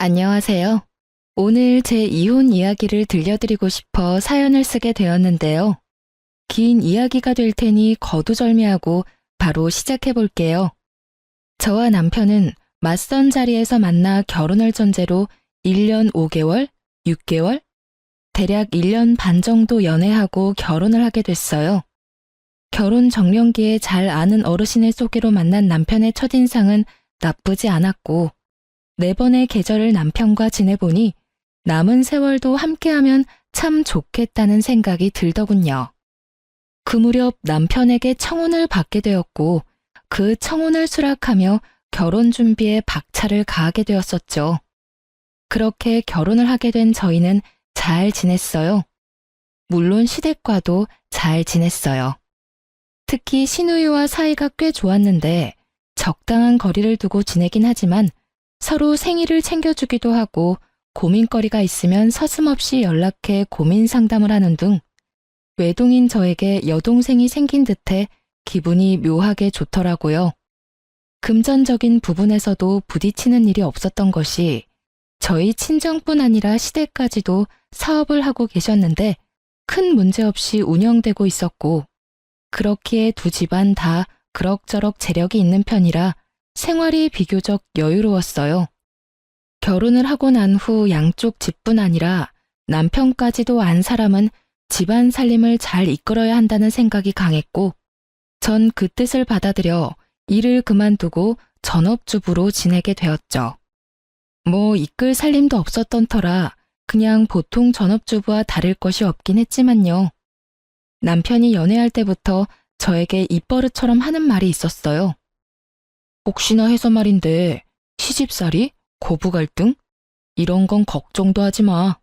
안녕하세요. 오늘 제 이혼 이야기를 들려드리고 싶어 사연을 쓰게 되었는데요. 긴 이야기가 될 테니 거두절미하고 바로 시작해 볼게요. 저와 남편은 맞선 자리에서 만나 결혼을 전제로 1년 5개월, 6개월, 대략 1년 반 정도 연애하고 결혼을 하게 됐어요. 결혼 정년기에 잘 아는 어르신의 소개로 만난 남편의 첫인상은 나쁘지 않았고, 4번의 계절을 남편과 지내보니 남은 세월도 함께하면 참 좋겠다는 생각이 들더군요. 그 무렵 남편에게 청혼을 받게 되었고 그 청혼을 수락하며 결혼 준비에 박차를 가하게 되었었죠. 그렇게 결혼을 하게 된 저희는 잘 지냈어요. 물론 시댁과도 잘 지냈어요. 특히 시누이와 사이가 꽤 좋았는데 적당한 거리를 두고 지내긴 하지만 서로 생일을 챙겨주기도 하고 고민거리가 있으면 서슴없이 연락해 고민 상담을 하는 등 외동인 저에게 여동생이 생긴 듯해 기분이 묘하게 좋더라고요. 금전적인 부분에서도 부딪히는 일이 없었던 것이 저희 친정뿐 아니라 시댁까지도 사업을 하고 계셨는데 큰 문제 없이 운영되고 있었고 그렇기에 두 집안 다 그럭저럭 재력이 있는 편이라 생활이 비교적 여유로웠어요. 결혼을 하고 난 후 양쪽 집뿐 아니라 남편까지도 안 사람은 집안 살림을 잘 이끌어야 한다는 생각이 강했고 전 그 뜻을 받아들여 일을 그만두고 전업주부로 지내게 되었죠. 뭐 이끌 살림도 없었던 터라 그냥 보통 전업주부와 다를 것이 없긴 했지만요. 남편이 연애할 때부터 저에게 입버릇처럼 하는 말이 있었어요. 혹시나 해서 말인데 시집살이? 고부 갈등? 이런 건 걱정도 하지 마.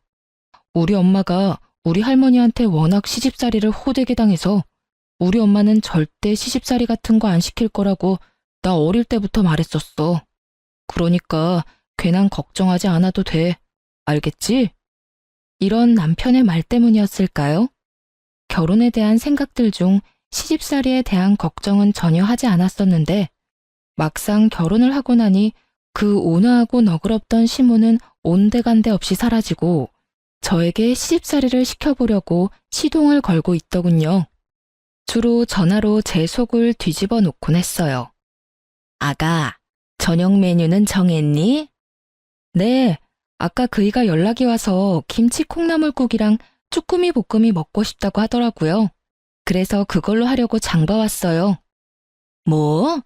우리 엄마가 우리 할머니한테 워낙 시집살이를 호되게 당해서 우리 엄마는 절대 시집살이 같은 거 안 시킬 거라고 나 어릴 때부터 말했었어. 그러니까 괜한 걱정하지 않아도 돼. 알겠지? 이런 남편의 말 때문이었을까요? 결혼에 대한 생각들 중 시집살이에 대한 걱정은 전혀 하지 않았었는데 막상 결혼을 하고 나니 그 온화하고 너그럽던 시무는 온데간데 없이 사라지고 저에게 시집살이를 시켜보려고 시동을 걸고 있더군요. 주로 전화로 제 속을 뒤집어 놓곤 했어요. 아가, 저녁 메뉴는 정했니? 네, 아까 그이가 연락이 와서 김치 콩나물국이랑 쭈꾸미 볶음이 먹고 싶다고 하더라고요. 그래서 그걸로 하려고 장봐왔어요. 뭐?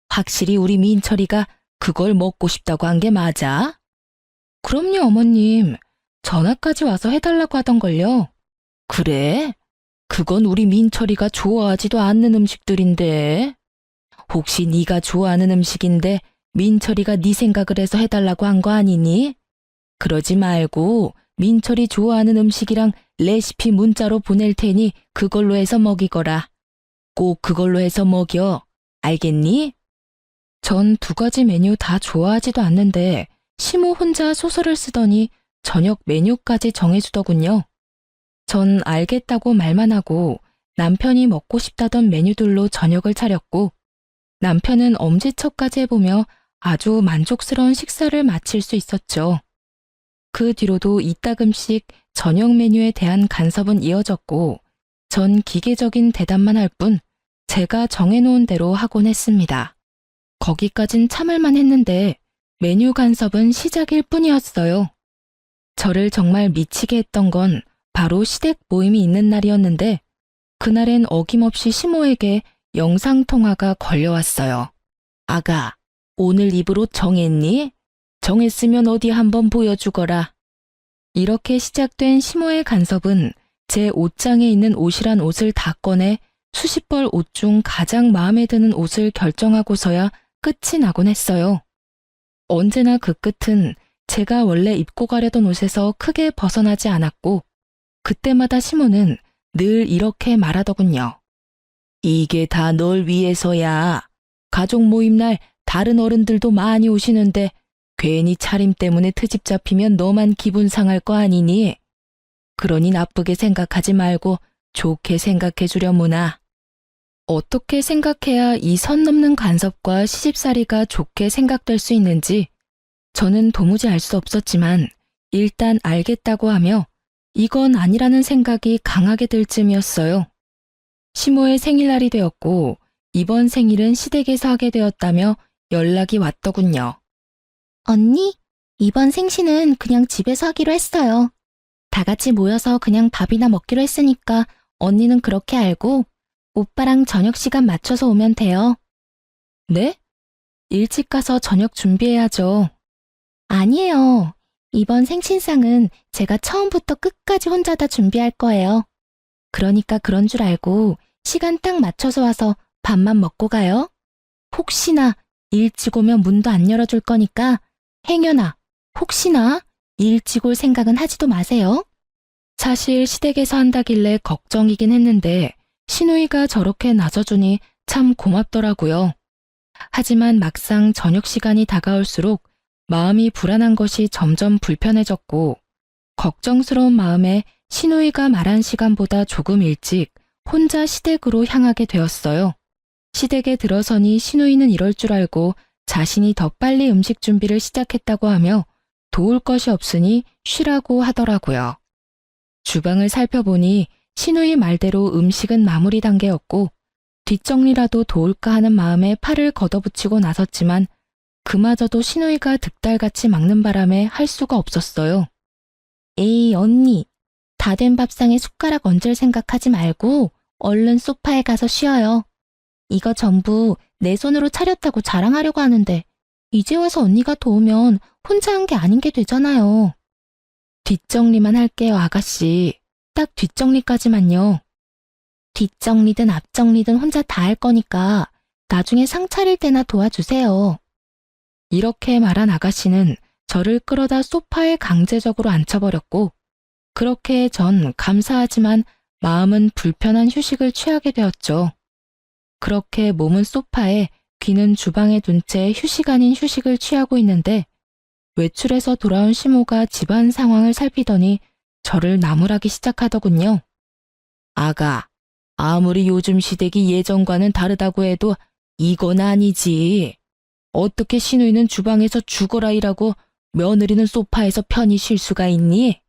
확실히 우리 민철이가 그걸 먹고 싶다고 한 게 맞아? 그럼요, 어머님. 전화까지 와서 해달라고 하던걸요. 그래? 그건 우리 민철이가 좋아하지도 않는 음식들인데. 혹시 네가 좋아하는 음식인데 민철이가 네 생각을 해서 해달라고 한 거 아니니? 그러지 말고 민철이 좋아하는 음식이랑 레시피 문자로 보낼 테니 그걸로 해서 먹이거라. 꼭 그걸로 해서 먹여. 알겠니? 전 2가지 메뉴 다 좋아하지도 않는데 시모 혼자 소설을 쓰더니 저녁 메뉴까지 정해주더군요. 전 알겠다고 말만 하고 남편이 먹고 싶다던 메뉴들로 저녁을 차렸고 남편은 엄지척까지 해보며 아주 만족스러운 식사를 마칠 수 있었죠. 그 뒤로도 이따금씩 저녁 메뉴에 대한 간섭은 이어졌고 전 기계적인 대답만 할 뿐 제가 정해놓은 대로 하곤 했습니다. 거기까진 참을만 했는데 메뉴 간섭은 시작일 뿐이었어요. 저를 정말 미치게 했던 건 바로 시댁 모임이 있는 날이었는데 그날엔 어김없이 시모에게 영상통화가 걸려왔어요. 아가, 오늘 입을 옷 정했니? 정했으면 어디 한번 보여주거라. 이렇게 시작된 시모의 간섭은 제 옷장에 있는 옷이란 옷을 다 꺼내 수십 벌 옷 중 가장 마음에 드는 옷을 결정하고서야 끝이 나곤 했어요. 언제나 그 끝은 제가 원래 입고 가려던 옷에서 크게 벗어나지 않았고 그때마다 시모는 늘 이렇게 말하더군요. 이게 다 널 위해서야. 가족 모임 날 다른 어른들도 많이 오시는데 괜히 차림 때문에 트집 잡히면 너만 기분 상할 거 아니니? 그러니 나쁘게 생각하지 말고 좋게 생각해 주려무나. 어떻게 생각해야 이 선 넘는 간섭과 시집살이가 좋게 생각될 수 있는지 저는 도무지 알 수 없었지만 일단 알겠다고 하며 이건 아니라는 생각이 강하게 들 쯤이었어요. 시모의 생일날이 되었고 이번 생일은 시댁에서 하게 되었다며 연락이 왔더군요. 언니, 이번 생신은 그냥 집에서 하기로 했어요. 다 같이 모여서 그냥 밥이나 먹기로 했으니까 언니는 그렇게 알고 오빠랑 저녁 시간 맞춰서 오면 돼요. 네? 일찍 가서 저녁 준비해야죠. 아니에요. 이번 생신상은 제가 처음부터 끝까지 혼자 다 준비할 거예요. 그러니까 그런 줄 알고 시간 딱 맞춰서 와서 밥만 먹고 가요. 혹시나 일찍 오면 문도 안 열어줄 거니까 행여나 혹시나 일찍 올 생각은 하지도 마세요. 사실 시댁에서 한다길래 걱정이긴 했는데 시누이가 저렇게 나서주니 참 고맙더라고요. 하지만 막상 저녁 시간이 다가올수록 마음이 불안한 것이 점점 불편해졌고 걱정스러운 마음에 시누이가 말한 시간보다 조금 일찍 혼자 시댁으로 향하게 되었어요. 시댁에 들어서니 시누이는 이럴 줄 알고 자신이 더 빨리 음식 준비를 시작했다고 하며 도울 것이 없으니 쉬라고 하더라고요. 주방을 살펴보니 시누이 말대로 음식은 마무리 단계였고 뒷정리라도 도울까 하는 마음에 팔을 걷어붙이고 나섰지만 그마저도 시누이가 득달같이 막는 바람에 할 수가 없었어요. 에이, 언니. 다 된 밥상에 숟가락 얹을 생각하지 말고 얼른 소파에 가서 쉬어요. 이거 전부 내 손으로 차렸다고 자랑하려고 하는데 이제 와서 언니가 도우면 혼자 한 게 아닌 게 되잖아요. 뒷정리만 할게요, 아가씨. 딱 뒷정리까지만요. 뒷정리든 앞정리든 혼자 다 할 거니까 나중에 상 차릴 때나 도와주세요. 이렇게 말한 아가씨는 저를 끌어다 소파에 강제적으로 앉혀버렸고 그렇게 전 감사하지만 마음은 불편한 휴식을 취하게 되었죠. 그렇게 몸은 소파에 귀는 주방에 둔 채 휴식 아닌 휴식을 취하고 있는데 외출해서 돌아온 시모가 집안 상황을 살피더니 저를 나무라기 시작하더군요. 아가, 아무리 요즘 시댁이 예전과는 다르다고 해도 이건 아니지. 어떻게 시누이는 주방에서 죽어라 일하고 며느리는 소파에서 편히 쉴 수가 있니?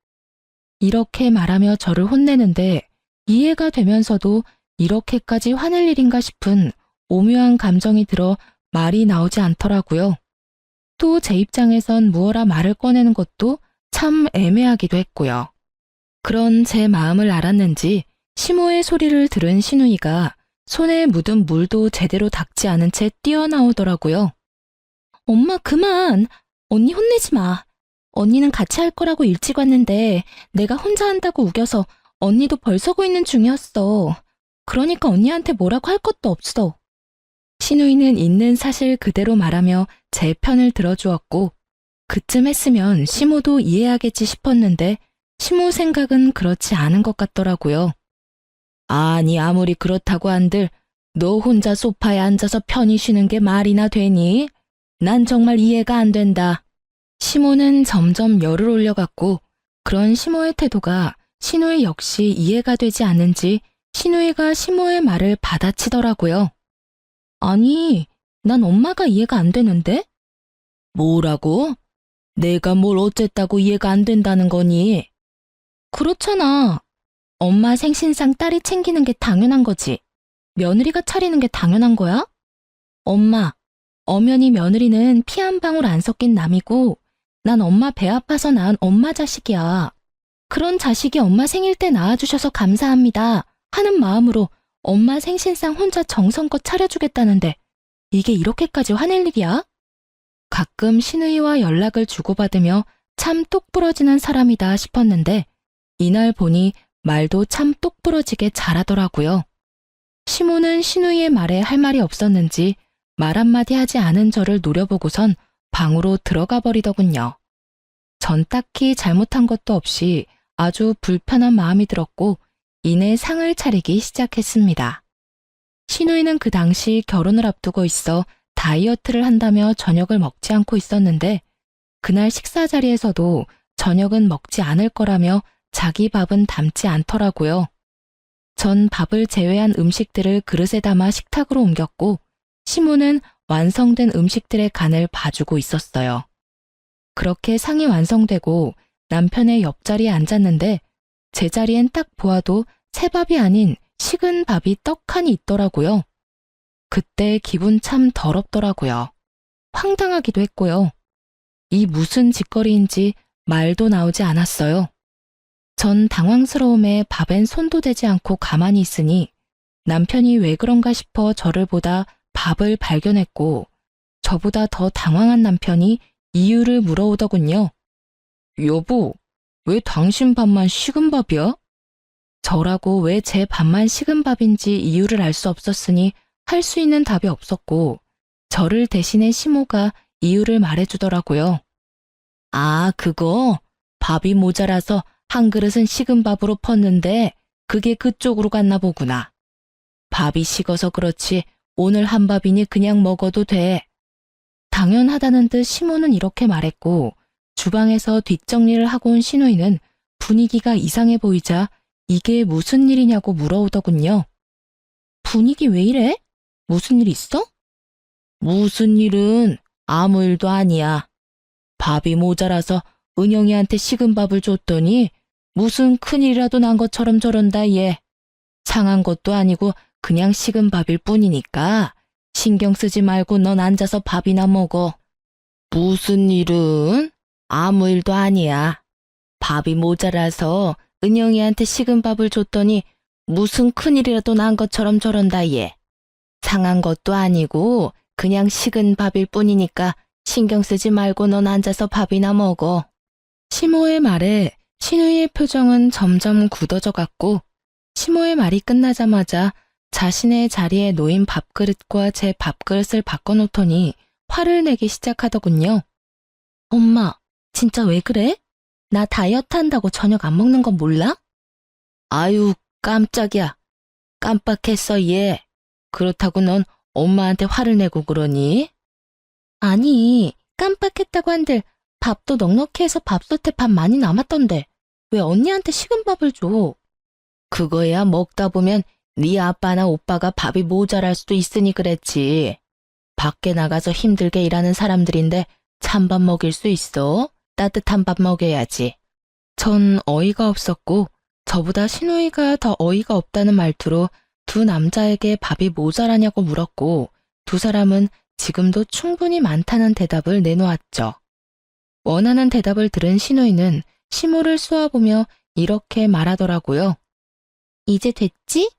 이렇게 말하며 저를 혼내는데 이해가 되면서도 이렇게까지 화낼 일인가 싶은 오묘한 감정이 들어 말이 나오지 않더라고요. 또 제 입장에선 무어라 말을 꺼내는 것도 참 애매하기도 했고요. 그런 제 마음을 알았는지 시모의 소리를 들은 시누이가 손에 묻은 물도 제대로 닦지 않은 채 뛰어나오더라고요. 엄마 그만! 언니 혼내지 마. 언니는 같이 할 거라고 일찍 왔는데 내가 혼자 한다고 우겨서 언니도 벌써 고 있는 중이었어. 그러니까 언니한테 뭐라고 할 것도 없어. 시누이는 있는 사실 그대로 말하며 제 편을 들어주었고 그쯤 했으면 시모도 이해하겠지 싶었는데 시모 생각은 그렇지 않은 것 같더라고요. 아니 아무리 그렇다고 한들 너 혼자 소파에 앉아서 편히 쉬는 게 말이나 되니? 난 정말 이해가 안 된다. 시모는 점점 열을 올려갔고 그런 시모의 태도가 시누이 역시 이해가 되지 않는지 시누이가 시모의 말을 받아치더라고요. 아니, 난 엄마가 이해가 안 되는데? 뭐라고? 내가 뭘 어쨌다고 이해가 안 된다는 거니? 그렇잖아. 엄마 생신상 딸이 챙기는 게 당연한 거지. 며느리가 차리는 게 당연한 거야? 엄마, 엄연히 며느리는 피 한 방울 안 섞인 남이고 난 엄마 배 아파서 낳은 엄마 자식이야. 그런 자식이 엄마 생일 때 낳아주셔서 감사합니다 하는 마음으로 엄마 생신상 혼자 정성껏 차려주겠다는데 이게 이렇게까지 화낼 일이야? 가끔 시누이와 연락을 주고받으며 참 똑부러지는 사람이다 싶었는데 이날 보니 말도 참 똑부러지게 잘하더라고요. 시모는 시누이의 말에 할 말이 없었는지 말 한마디 하지 않은 저를 노려보고선 방으로 들어가 버리더군요. 전 딱히 잘못한 것도 없이 아주 불편한 마음이 들었고 이내 상을 차리기 시작했습니다. 시누이는 그 당시 결혼을 앞두고 있어 다이어트를 한다며 저녁을 먹지 않고 있었는데 그날 식사 자리에서도 저녁은 먹지 않을 거라며 자기 밥은 담지 않더라고요. 전 밥을 제외한 음식들을 그릇에 담아 식탁으로 옮겼고 시모는 완성된 음식들의 간을 봐주고 있었어요. 그렇게 상이 완성되고 남편의 옆자리에 앉았는데 제 자리엔 딱 보아도 새밥이 아닌 식은 밥이 떡하니 있더라고요. 그때 기분 참 더럽더라고요. 황당하기도 했고요. 이 무슨 짓거리인지 말도 나오지 않았어요. 전 당황스러움에 밥엔 손도 대지 않고 가만히 있으니 남편이 왜 그런가 싶어 저를 보다 밥을 발견했고 저보다 더 당황한 남편이 이유를 물어오더군요. 여보, 왜 당신 밥만 식은 밥이야? 저라고 왜 제 밥만 식은 밥인지 이유를 알 수 없었으니 할 수 있는 답이 없었고 저를 대신해 시모가 이유를 말해주더라고요. 아, 그거 밥이 모자라서 한 그릇은 식은 밥으로 펐는데 그게 그쪽으로 갔나 보구나. 밥이 식어서 그렇지 오늘 한 밥이니 그냥 먹어도 돼. 당연하다는 듯 시모는 이렇게 말했고 주방에서 뒷정리를 하고 온 시누이는 분위기가 이상해 보이자 이게 무슨 일이냐고 물어오더군요. 분위기 왜 이래? 무슨 일 있어? 무슨 일은 아무 일도 아니야. 밥이 모자라서 은영이한테 식은 밥을 줬더니 무슨 큰일이라도 난 것처럼 저런다 얘. 상한 것도 아니고 그냥 식은 밥일 뿐이니까 신경 쓰지 말고 넌 앉아서 밥이나 먹어. 무슨 일은? 아무 일도 아니야. 밥이 모자라서 은영이한테 식은 밥을 줬더니 무슨 큰일이라도 난 것처럼 저런다 얘. 상한 것도 아니고 그냥 식은 밥일 뿐이니까 신경 쓰지 말고 넌 앉아서 밥이나 먹어. 시모의 말에 신우이의 표정은 점점 굳어져 갔고 시모의 말이 끝나자마자 자신의 자리에 놓인 밥그릇과 제 밥그릇을 바꿔놓더니 화를 내기 시작하더군요. 엄마, 진짜 왜 그래? 나 다이어트 한다고 저녁 안 먹는 건 몰라? 아유, 깜짝이야. 깜빡했어, 얘. 그렇다고 넌 엄마한테 화를 내고 그러니? 아니, 깜빡했다고 한들 밥도 넉넉히 해서 밥솥에 밥 많이 남았던데 왜 언니한테 식은 밥을 줘? 그거야 먹다 보면 네 아빠나 오빠가 밥이 모자랄 수도 있으니 그랬지. 밖에 나가서 힘들게 일하는 사람들인데 찬밥 먹일 수 있어? 따뜻한 밥 먹여야지. 전 어이가 없었고 저보다 시누이가 더 어이가 없다는 말투로 두 남자에게 밥이 모자라냐고 물었고 두 사람은 지금도 충분히 많다는 대답을 내놓았죠. 원하는 대답을 들은 시누이는 시모를 쏘아보며 이렇게 말하더라고요. 이제 됐지?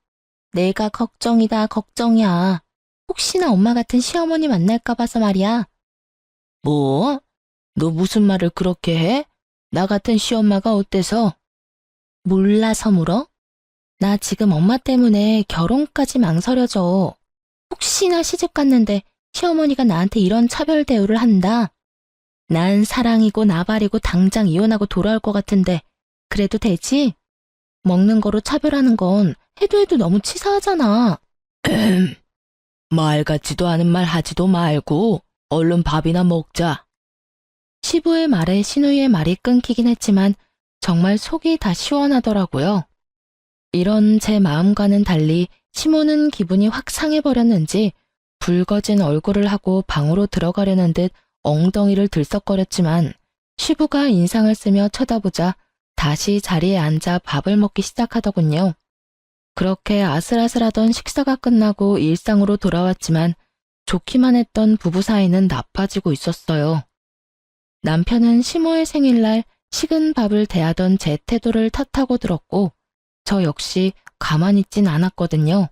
내가 걱정이다 걱정이야. 혹시나 엄마 같은 시어머니 만날까 봐서 말이야. 뭐? 너 무슨 말을 그렇게 해? 나 같은 시엄마가 어때서? 몰라서 물어? 나 지금 엄마 때문에 결혼까지 망설여져. 혹시나 시집 갔는데 시어머니가 나한테 이런 차별 대우를 한다. 난 사랑이고 나발이고 당장 이혼하고 돌아올 것 같은데 그래도 되지? 먹는 거로 차별하는 건 해도 너무 치사하잖아. 말 같지도 않은 말 하지도 말고 얼른 밥이나 먹자. 시부의 말에 시누이의 말이 끊기긴 했지만 정말 속이 다 시원하더라고요. 이런 제 마음과는 달리 시모는 기분이 확 상해버렸는지 붉어진 얼굴을 하고 방으로 들어가려는 듯 엉덩이를 들썩거렸지만 시부가 인상을 쓰며 쳐다보자 다시 자리에 앉아 밥을 먹기 시작하더군요. 그렇게 아슬아슬하던 식사가 끝나고 일상으로 돌아왔지만 좋기만 했던 부부 사이는 나빠지고 있었어요. 남편은 시모의 생일날 식은 밥을 대하던 제 태도를 탓하고 들었고 저 역시 가만히 있진 않았거든요.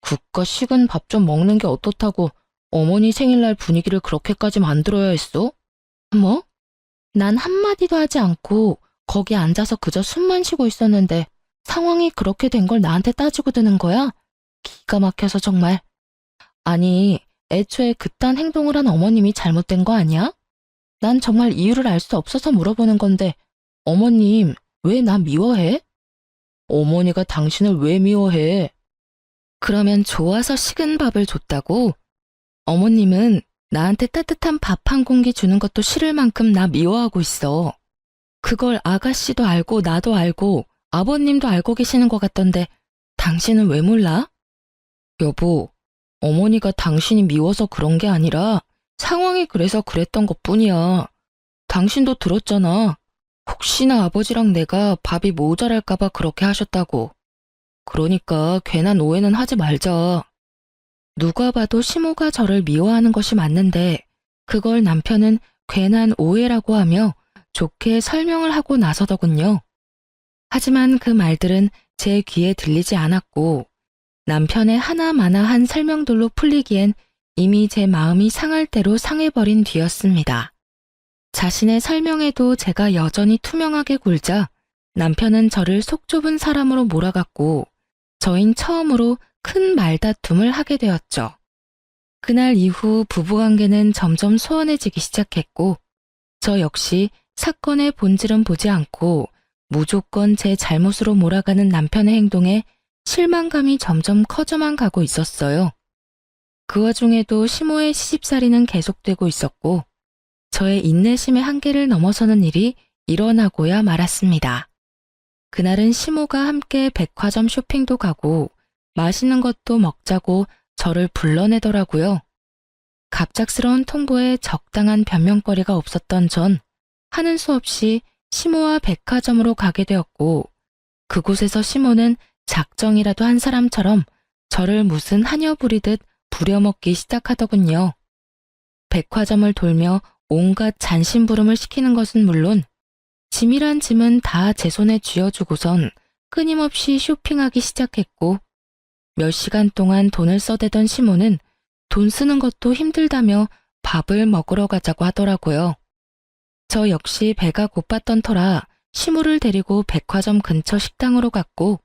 국가 식은 밥 좀 먹는 게 어떻다고 어머니 생일날 분위기를 그렇게까지 만들어야 했어? 뭐? 난 한마디도 하지 않고 거기 앉아서 그저 숨만 쉬고 있었는데 상황이 그렇게 된 걸 나한테 따지고 드는 거야? 기가 막혀서 정말. 아니, 애초에 그딴 행동을 한 어머님이 잘못된 거 아니야? 난 정말 이유를 알 수 없어서 물어보는 건데 어머님, 왜 나 미워해? 어머니가 당신을 왜 미워해? 그러면 좋아서 식은 밥을 줬다고? 어머님은 나한테 따뜻한 밥 한 공기 주는 것도 싫을 만큼 나 미워하고 있어. 그걸 아가씨도 알고 나도 알고 아버님도 알고 계시는 것 같던데 당신은 왜 몰라? 여보, 어머니가 당신이 미워서 그런 게 아니라 상황이 그래서 그랬던 것뿐이야. 당신도 들었잖아. 혹시나 아버지랑 내가 밥이 모자랄까봐 그렇게 하셨다고. 그러니까 괜한 오해는 하지 말자. 누가 봐도 시모가 저를 미워하는 것이 맞는데 그걸 남편은 괜한 오해라고 하며 좋게 설명을 하고 나서더군요. 하지만 그 말들은 제 귀에 들리지 않았고 남편의 하나마나한 설명들로 풀리기엔 이미 제 마음이 상할 대로 상해버린 뒤였습니다. 자신의 설명에도 제가 여전히 투명하게 굴자 남편은 저를 속 좁은 사람으로 몰아갔고 저흰 처음으로 큰 말다툼을 하게 되었죠. 그날 이후 부부관계는 점점 소원해지기 시작했고 저 역시 사건의 본질은 보지 않고 무조건 제 잘못으로 몰아가는 남편의 행동에 실망감이 점점 커져만 가고 있었어요. 그 와중에도 시모의 시집살이는 계속되고 있었고 저의 인내심의 한계를 넘어서는 일이 일어나고야 말았습니다. 그날은 시모가 함께 백화점 쇼핑도 가고 맛있는 것도 먹자고 저를 불러내더라고요. 갑작스러운 통보에 적당한 변명거리가 없었던 전 하는 수 없이 시모와 백화점으로 가게 되었고 그곳에서 시모는 작정이라도 한 사람처럼 저를 무슨 하녀 부리듯 부려먹기 시작하더군요. 백화점을 돌며 온갖 잔심부름을 시키는 것은 물론 짐이란 짐은 다 제 손에 쥐어주고선 끊임없이 쇼핑하기 시작했고 몇 시간 동안 돈을 써대던 시모는 돈 쓰는 것도 힘들다며 밥을 먹으러 가자고 하더라고요. 저 역시 배가 고팠던 터라 시모를 데리고 백화점 근처 식당으로 갔고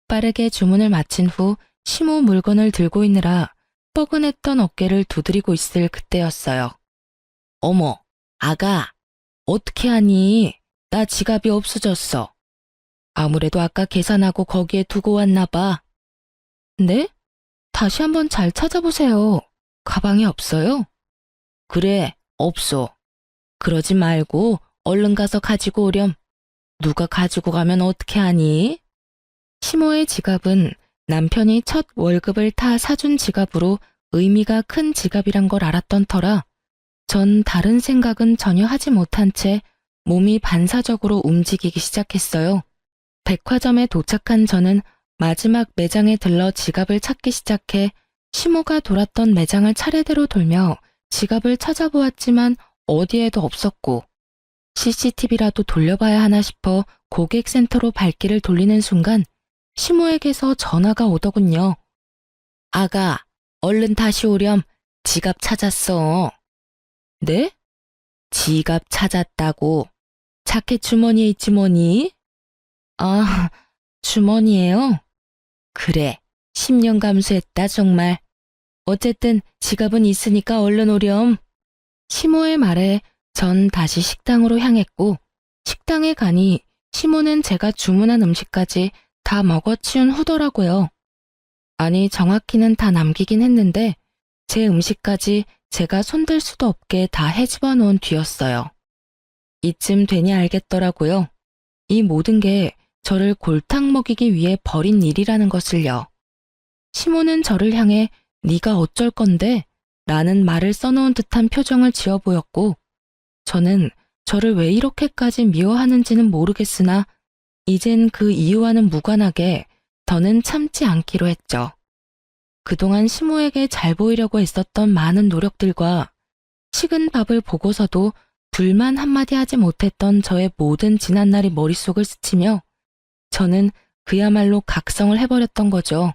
빠르게 주문을 마친 후 시모 물건을 들고 있느라 뻐근했던 어깨를 두드리고 있을 그때였어요. 어머, 아가, 어떻게 하니? 나 지갑이 없어졌어. 아무래도 아까 계산하고 거기에 두고 왔나 봐. 네? 다시 한번 잘 찾아보세요. 가방에 없어요? 그래, 없어. 그러지 말고 얼른 가서 가지고 오렴. 누가 가지고 가면 어떻게 하니? 시모의 지갑은 남편이 첫 월급을 타 사준 지갑으로 의미가 큰 지갑이란 걸 알았던 터라 전 다른 생각은 전혀 하지 못한 채 몸이 반사적으로 움직이기 시작했어요. 백화점에 도착한 저는 마지막 매장에 들러 지갑을 찾기 시작해 시모가 돌았던 매장을 차례대로 돌며 지갑을 찾아보았지만 어디에도 없었고 CCTV라도 돌려봐야 하나 싶어 고객센터로 발길을 돌리는 순간 시모에게서 전화가 오더군요. 아가, 얼른 다시 오렴. 지갑 찾았어. 네? 지갑 찾았다고. 자켓 주머니에 있지 뭐니? 아, 주머니에요? 그래, 10년 감수했다 정말. 어쨌든 지갑은 있으니까 얼른 오렴. 시모의 말에 전 다시 식당으로 향했고 식당에 가니 시모는 제가 주문한 음식까지 다 먹어치운 후더라고요. 아니 정확히는 다 남기긴 했는데 제 음식까지 제가 손댈 수도 없게 다 헤집어 놓은 뒤였어요. 이쯤 되니 알겠더라고요. 이 모든 게 저를 골탕 먹이기 위해 벌인 일이라는 것을요. 시모는 저를 향해 네가 어쩔 건데? 라는 말을 써놓은 듯한 표정을 지어 보였고 저는 저를 왜 이렇게까지 미워하는지는 모르겠으나 이젠 그 이유와는 무관하게 더는 참지 않기로 했죠. 그동안 시모에게 잘 보이려고 애썼던 많은 노력들과 식은 밥을 보고서도 불만 한마디 하지 못했던 저의 모든 지난날이 머릿속을 스치며 저는 그야말로 각성을 해버렸던 거죠.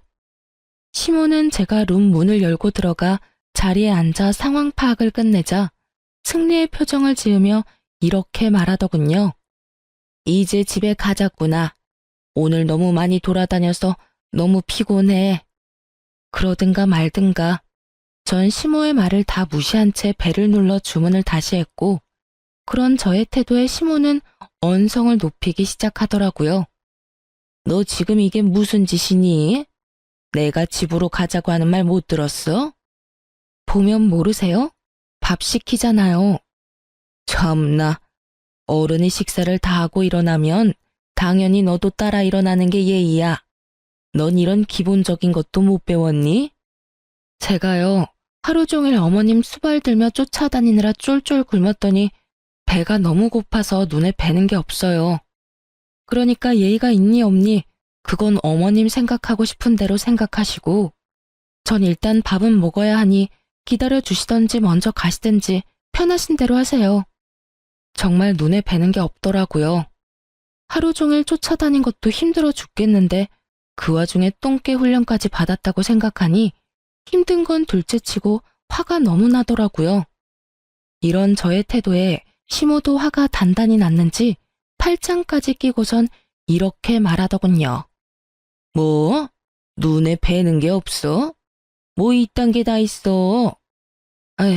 시모는 제가 룸 문을 열고 들어가 자리에 앉아 상황 파악을 끝내자 승리의 표정을 지으며 이렇게 말하더군요. 이제 집에 가자꾸나. 오늘 너무 많이 돌아다녀서 너무 피곤해. 그러든가 말든가. 전 시모의 말을 다 무시한 채 배를 눌러 주문을 다시 했고 그런 저의 태도에 시모는 언성을 높이기 시작하더라고요. 너 지금 이게 무슨 짓이니? 내가 집으로 가자고 하는 말 못 들었어? 보면 모르세요? 밥 시키잖아요. 참나, 어른이 식사를 다 하고 일어나면 당연히 너도 따라 일어나는 게 예의야. 넌 이런 기본적인 것도 못 배웠니? 제가요, 하루 종일 어머님 수발 들며 쫓아다니느라 쫄쫄 굶었더니 배가 너무 고파서 눈에 뵈는 게 없어요. 그러니까 예의가 있니 없니 그건 어머님 생각하고 싶은 대로 생각하시고 전 일단 밥은 먹어야 하니 기다려 주시던지 먼저 가시든지 편하신 대로 하세요. 정말 눈에 뵈는 게 없더라고요. 하루 종일 쫓아다닌 것도 힘들어 죽겠는데 그 와중에 똥개 훈련까지 받았다고 생각하니 힘든 건 둘째치고 화가 너무 나더라고요. 이런 저의 태도에 시모도 화가 단단히 났는지 팔짱까지 끼고선 이렇게 말하더군요. 뭐? 눈에 뵈는 게 없어? 뭐 이딴 게 다 있어? 아휴,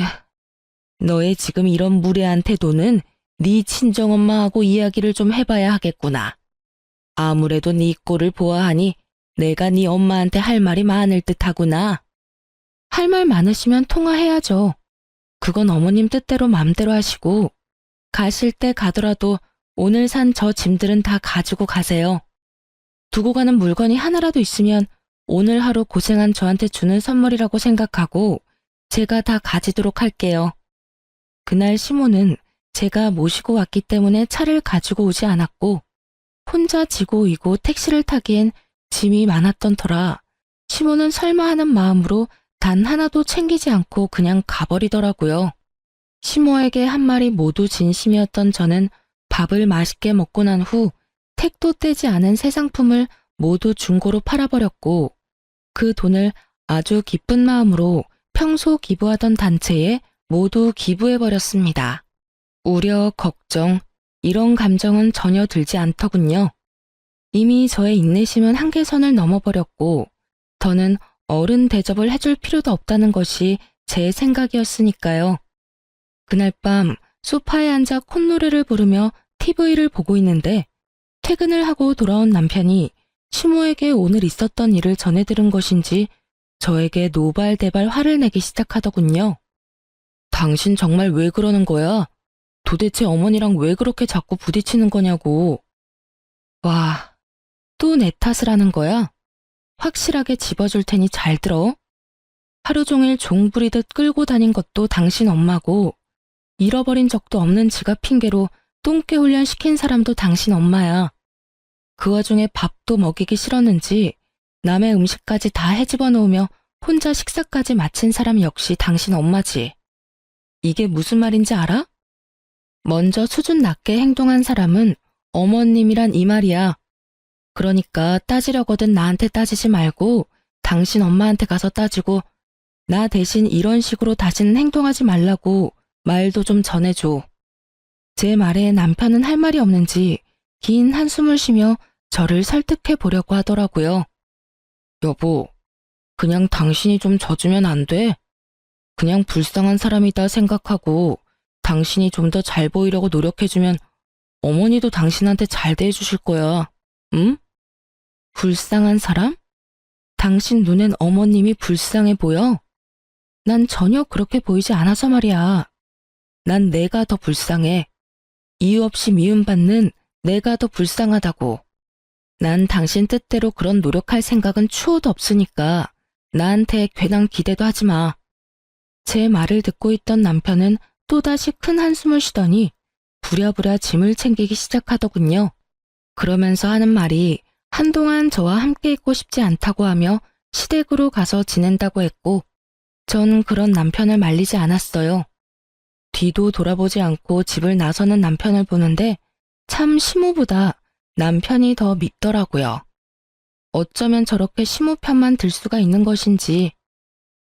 너의 지금 이런 무례한 태도는 네 친정엄마하고 이야기를 좀 해봐야 하겠구나. 아무래도 네 꼴을 보아하니 내가 네 엄마한테 할 말이 많을 듯하구나. 할 말 많으시면 통화해야죠. 그건 어머님 뜻대로 맘대로 하시고 가실 때 가더라도 오늘 산 저 짐들은 다 가지고 가세요. 두고 가는 물건이 하나라도 있으면 오늘 하루 고생한 저한테 주는 선물이라고 생각하고 제가 다 가지도록 할게요. 그날 시모는 제가 모시고 왔기 때문에 차를 가지고 오지 않았고 혼자 지고 이고 택시를 타기엔 짐이 많았던 터라 시모는 설마 하는 마음으로 단 하나도 챙기지 않고 그냥 가버리더라고요. 시모에게 한 말이 모두 진심이었던 저는 밥을 맛있게 먹고 난 후 택도 떼지 않은 새 상품을 모두 중고로 팔아버렸고 그 돈을 아주 기쁜 마음으로 평소 기부하던 단체에 모두 기부해버렸습니다. 우려, 걱정, 이런 감정은 전혀 들지 않더군요. 이미 저의 인내심은 한계선을 넘어버렸고 더는 어른 대접을 해줄 필요도 없다는 것이 제 생각이었으니까요. 그날 밤 소파에 앉아 콧노래를 부르며 TV를 보고 있는데 퇴근을 하고 돌아온 남편이 시모에게 오늘 있었던 일을 전해 들은 것인지 저에게 노발대발 화를 내기 시작하더군요. 당신 정말 왜 그러는 거야? 도대체 어머니랑 왜 그렇게 자꾸 부딪히는 거냐고. 와, 또 내 탓을 하는 거야? 확실하게 집어줄 테니 잘 들어. 하루 종일 종 부리듯 끌고 다닌 것도 당신 엄마고 잃어버린 적도 없는 지갑 핑계로 똥개 훈련 시킨 사람도 당신 엄마야. 그 와중에 밥도 먹이기 싫었는지 남의 음식까지 다 헤집어 놓으며 혼자 식사까지 마친 사람 역시 당신 엄마지. 이게 무슨 말인지 알아? 먼저 수준 낮게 행동한 사람은 어머님이란 이 말이야. 그러니까 따지려거든 나한테 따지지 말고 당신 엄마한테 가서 따지고 나 대신 이런 식으로 다시는 행동하지 말라고 말도 좀 전해줘. 제 말에 남편은 할 말이 없는지 긴 한숨을 쉬며 저를 설득해 보려고 하더라고요. 여보, 그냥 당신이 좀 져주면 안 돼? 그냥 불쌍한 사람이다 생각하고 당신이 좀 더 잘 보이려고 노력해주면 어머니도 당신한테 잘 대해주실 거야. 응? 불쌍한 사람? 당신 눈엔 어머님이 불쌍해 보여? 난 전혀 그렇게 보이지 않아서 말이야. 난 내가 더 불쌍해. 이유 없이 미움받는 내가 더 불쌍하다고. 난 당신 뜻대로 그런 노력할 생각은 추호도 없으니까 나한테 괜한 기대도 하지 마. 제 말을 듣고 있던 남편은 또다시 큰 한숨을 쉬더니 부랴부랴 짐을 챙기기 시작하더군요. 그러면서 하는 말이 한동안 저와 함께 있고 싶지 않다고 하며 시댁으로 가서 지낸다고 했고 전 그런 남편을 말리지 않았어요. 뒤도 돌아보지 않고 집을 나서는 남편을 보는데 참 시모보다 남편이 더 밉더라고요. 어쩌면 저렇게 시모 편만 들 수가 있는 것인지.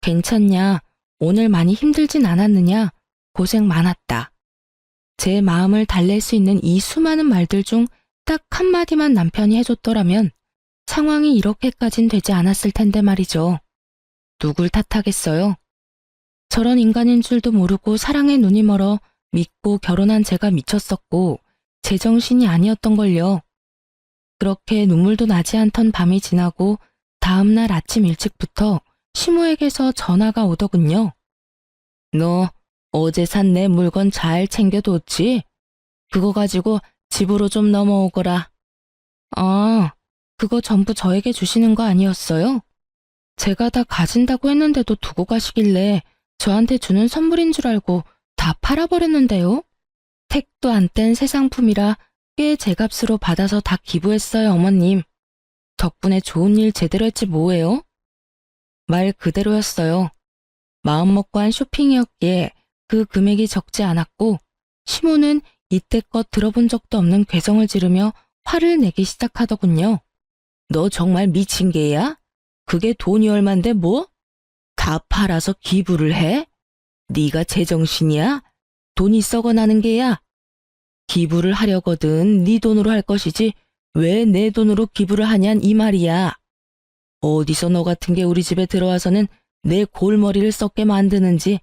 괜찮냐? 오늘 많이 힘들진 않았느냐? 고생 많았다. 제 마음을 달랠 수 있는 이 수많은 말들 중 딱 한마디만 남편이 해줬더라면 상황이 이렇게까진 되지 않았을 텐데 말이죠. 누굴 탓하겠어요? 저런 인간인 줄도 모르고 사랑에 눈이 멀어 믿고 결혼한 제가 미쳤었고 제정신이 아니었던걸요. 그렇게 눈물도 나지 않던 밤이 지나고 다음날 아침 일찍부터 시모에게서 전화가 오더군요. 너 어제 산 내 물건 잘 챙겨뒀지? 그거 가지고 집으로 좀 넘어오거라. 아, 그거 전부 저에게 주시는 거 아니었어요? 제가 다 가진다고 했는데도 두고 가시길래 저한테 주는 선물인 줄 알고 다 팔아버렸는데요? 택도 안 뗀 새 상품이라 꽤 제값으로 받아서 다 기부했어요, 어머님. 덕분에 좋은 일 제대로 했지 뭐예요? 말 그대로였어요. 마음먹고 한 쇼핑이었기에 그 금액이 적지 않았고 시모는 이때껏 들어본 적도 없는 괴성을 지르며 화를 내기 시작하더군요. 너 정말 미친 개야? 그게 돈이 얼만데 뭐? 다 팔아서 기부를 해? 네가 제정신이야? 돈이 썩어나는 게야? 기부를 하려거든 네 돈으로 할 것이지 왜 내 돈으로 기부를 하냔 이 말이야. 어디서 너 같은 게 우리 집에 들어와서는 내 골머리를 썩게 만드는지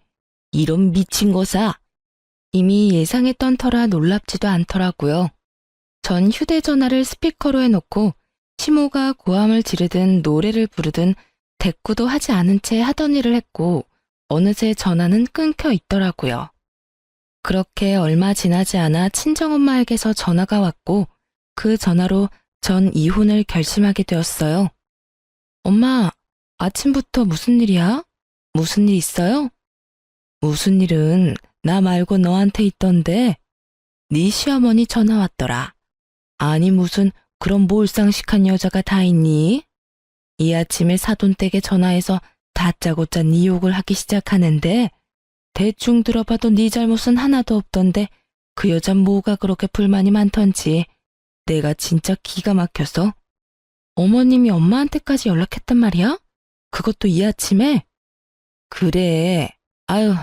이런 미친 거사. 이미 예상했던 터라 놀랍지도 않더라고요. 전 휴대전화를 스피커로 해놓고 시모가 고함을 지르든 노래를 부르든 대꾸도 하지 않은 채 하던 일을 했고 어느새 전화는 끊겨 있더라고요. 그렇게 얼마 지나지 않아 친정엄마에게서 전화가 왔고 그 전화로 전 이혼을 결심하게 되었어요. 엄마, 아침부터 무슨 일이야? 무슨 일 있어요? 무슨 일은 나 말고 너한테 있던데 네 시어머니 전화 왔더라. 아니 무슨 그런 몰상식한 여자가 다 있니? 이 아침에 사돈댁에 전화해서 다짜고짜 네 욕을 하기 시작하는데 대충 들어봐도 네 잘못은 하나도 없던데 그 여잔 뭐가 그렇게 불만이 많던지 내가 진짜 기가 막혀서. 어머님이 엄마한테까지 연락했단 말이야? 그것도 이 아침에? 그래. 아유,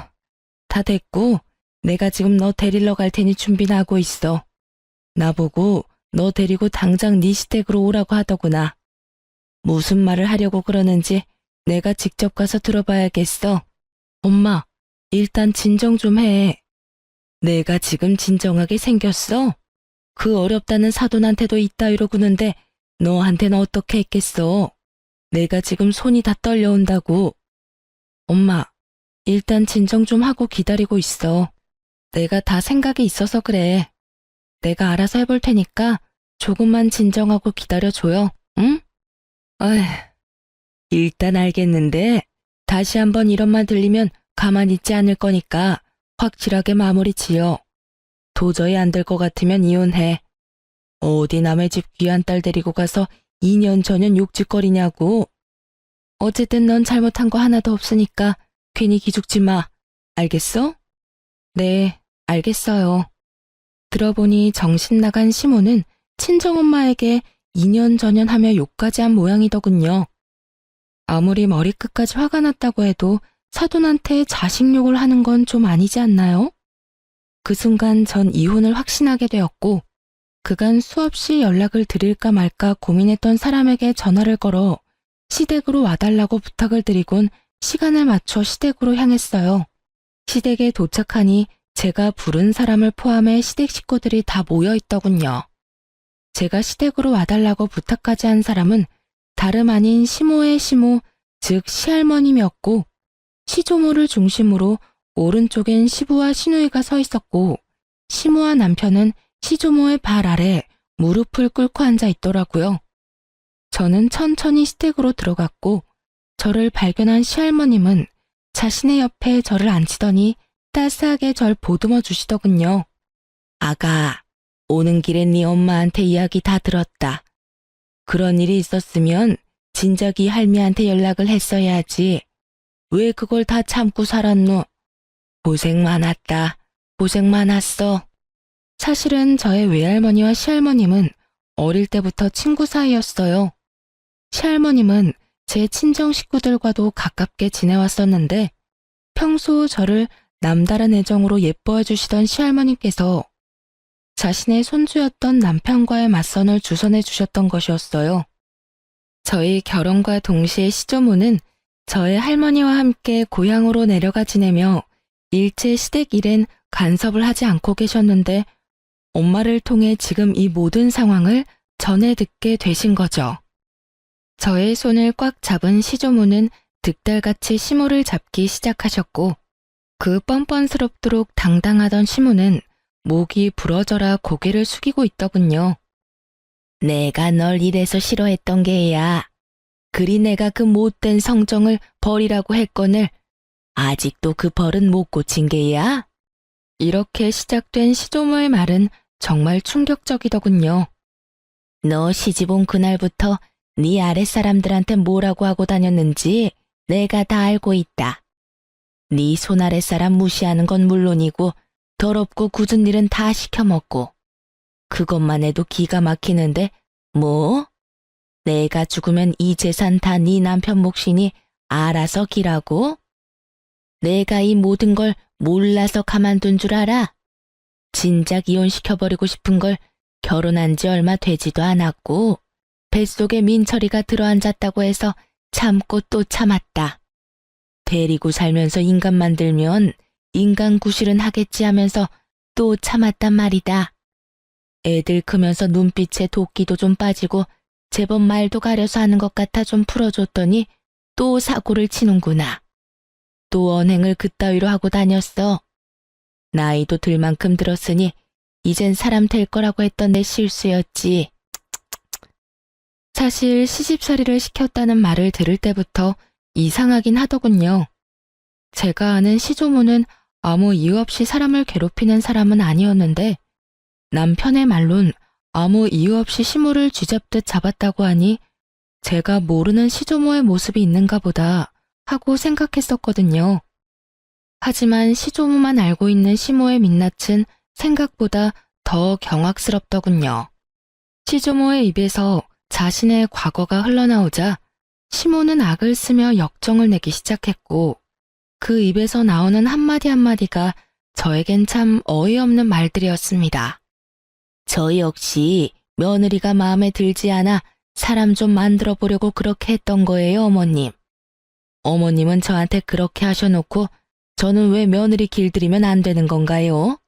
다 됐고 내가 지금 너 데리러 갈 테니 준비나 하고 있어. 나보고 너 데리고 당장 네 시댁으로 오라고 하더구나. 무슨 말을 하려고 그러는지 내가 직접 가서 들어봐야겠어. 엄마, 일단 진정 좀 해. 내가 지금 진정하게 생겼어? 그 어렵다는 사돈한테도 이따위로 구는데 너한테는 어떻게 했겠어? 내가 지금 손이 다 떨려온다고. 엄마, 일단 진정 좀 하고 기다리고 있어. 내가 다 생각이 있어서 그래. 내가 알아서 해볼 테니까 조금만 진정하고 기다려줘요, 응? 아휴, 일단 알겠는데 다시 한번 이런 말 들리면 가만히 있지 않을 거니까 확실하게 마무리 지어. 도저히 안 될 것 같으면 이혼해. 어디 남의 집 귀한 딸 데리고 가서 2년 전년 욕짓거리냐고. 어쨌든 넌 잘못한 거 하나도 없으니까 괜히 기죽지 마. 알겠어? 네, 알겠어요. 들어보니 정신 나간 시모는 친정엄마에게 2년 전연하며 욕까지 한 모양이더군요. 아무리 머리끝까지 화가 났다고 해도 사돈한테 자식 욕을 하는 건 좀 아니지 않나요? 그 순간 전 이혼을 확신하게 되었고 그간 수없이 연락을 드릴까 말까 고민했던 사람에게 전화를 걸어 시댁으로 와달라고 부탁을 드리곤 시간을 맞춰 시댁으로 향했어요. 시댁에 도착하니 제가 부른 사람을 포함해 시댁 식구들이 다 모여 있더군요. 제가 시댁으로 와달라고 부탁까지 한 사람은 다름 아닌 시모의 시모, 즉 시할머님이었고 시조모를 중심으로 오른쪽엔 시부와 시누이가 서 있었고 시모와 남편은 시조모의 발 아래 무릎을 꿇고 앉아 있더라고요. 저는 천천히 시댁으로 들어갔고 저를 발견한 시할머님은 자신의 옆에 저를 앉히더니 따스하게 절 보듬어 주시더군요. 아가, 오는 길에 네 엄마한테 이야기 다 들었다. 그런 일이 있었으면 진작에 할미한테 연락을 했어야지. 왜 그걸 다 참고 살았노? 고생 많았다. 고생 많았어. 사실은 저의 외할머니와 시할머님은 어릴 때부터 친구 사이였어요. 시할머님은 제 친정 식구들과도 가깝게 지내왔었는데 평소 저를 남다른 애정으로 예뻐해 주시던 시할머니께서 자신의 손주였던 남편과의 맞선을 주선해 주셨던 것이었어요. 저희 결혼과 동시에 시조모는 저의 할머니와 함께 고향으로 내려가 지내며 일체 시댁 일엔 간섭을 하지 않고 계셨는데 엄마를 통해 지금 이 모든 상황을 전해 듣게 되신 거죠. 저의 손을 꽉 잡은 시조모는 득달같이 시모를 잡기 시작하셨고 그 뻔뻔스럽도록 당당하던 시모는 목이 부러져라 고개를 숙이고 있더군요. 내가 널 이래서 싫어했던 게야. 그리 내가 그 못된 성정을 버리라고 했거늘 아직도 그 벌은 못 고친 게야? 이렇게 시작된 시조모의 말은 정말 충격적이더군요. 너 시집 온 그날부터 네 아랫사람들한테 뭐라고 하고 다녔는지 내가 다 알고 있다. 네 손아랫사람 무시하는 건 물론이고 더럽고 굳은 일은 다 시켜먹고 그것만 해도 기가 막히는데 뭐? 내가 죽으면 이 재산 다 네 남편 몫이니 알아서 기라고? 내가 이 모든 걸 몰라서 가만둔 줄 알아? 진작 이혼시켜버리고 싶은 걸 결혼한 지 얼마 되지도 않았고 뱃속에 민철이가 들어앉았다고 해서 참고 또 참았다. 데리고 살면서 인간 만들면 인간 구실은 하겠지 하면서 또 참았단 말이다. 애들 크면서 눈빛에 도끼도 좀 빠지고 제법 말도 가려서 하는 것 같아 좀 풀어줬더니 또 사고를 치는구나. 또 언행을 그따위로 하고 다녔어. 나이도 들 만큼 들었으니 이젠 사람 될 거라고 했던 내 실수였지. 사실 시집살이를 시켰다는 말을 들을 때부터 이상하긴 하더군요. 제가 아는 시조모는 아무 이유 없이 사람을 괴롭히는 사람은 아니었는데 남편의 말론 아무 이유 없이 시모를 쥐잡듯 잡았다고 하니 제가 모르는 시조모의 모습이 있는가 보다 하고 생각했었거든요. 하지만 시조모만 알고 있는 시모의 민낯은 생각보다 더 경악스럽더군요. 시조모의 입에서 자신의 과거가 흘러나오자 시모는 악을 쓰며 역정을 내기 시작했고 그 입에서 나오는 한마디 한마디가 저에겐 참 어이없는 말들이었습니다. 저 역시 며느리가 마음에 들지 않아 사람 좀 만들어 보려고 그렇게 했던 거예요, 어머님. 어머님은 저한테 그렇게 하셔놓고 저는 왜 며느리 길들이면 안 되는 건가요?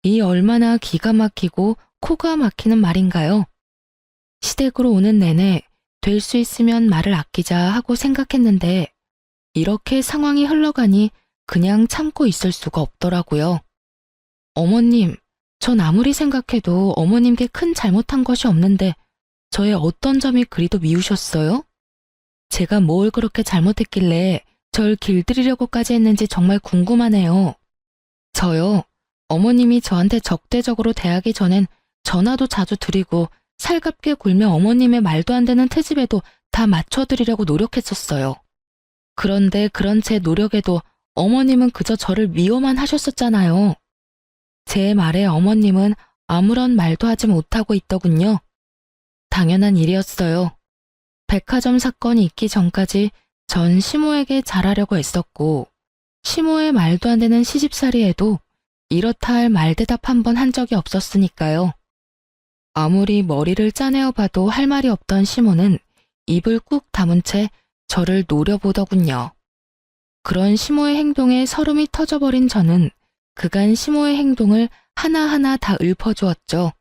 이 얼마나 기가 막히고 코가 막히는 말인가요? 시댁으로 오는 내내 될 수 있으면 말을 아끼자 하고 생각했는데 이렇게 상황이 흘러가니 그냥 참고 있을 수가 없더라고요. 어머님, 전 아무리 생각해도 어머님께 큰 잘못한 것이 없는데 저의 어떤 점이 그리도 미우셨어요? 제가 뭘 그렇게 잘못했길래 절 길들이려고까지 했는지 정말 궁금하네요. 저요, 어머님이 저한테 적대적으로 대하기 전엔 전화도 자주 드리고 살갑게 굴며 어머님의 말도 안 되는 트집에도 다 맞춰드리려고 노력했었어요. 그런데 그런 제 노력에도 어머님은 그저 저를 미워만 하셨었잖아요. 제 말에 어머님은 아무런 말도 하지 못하고 있더군요. 당연한 일이었어요. 백화점 사건이 있기 전까지 전 시모에게 잘하려고 애썼고 시모의 말도 안 되는 시집살이에도 이렇다 할 말대답 한 번 한 적이 없었으니까요. 아무리 머리를 짜내어 봐도 할 말이 없던 시모는 입을 꾹 다문 채 저를 노려보더군요. 그런 시모의 행동에 서름이 터져버린 저는 그간 시모의 행동을 하나하나 다 읊어주었죠.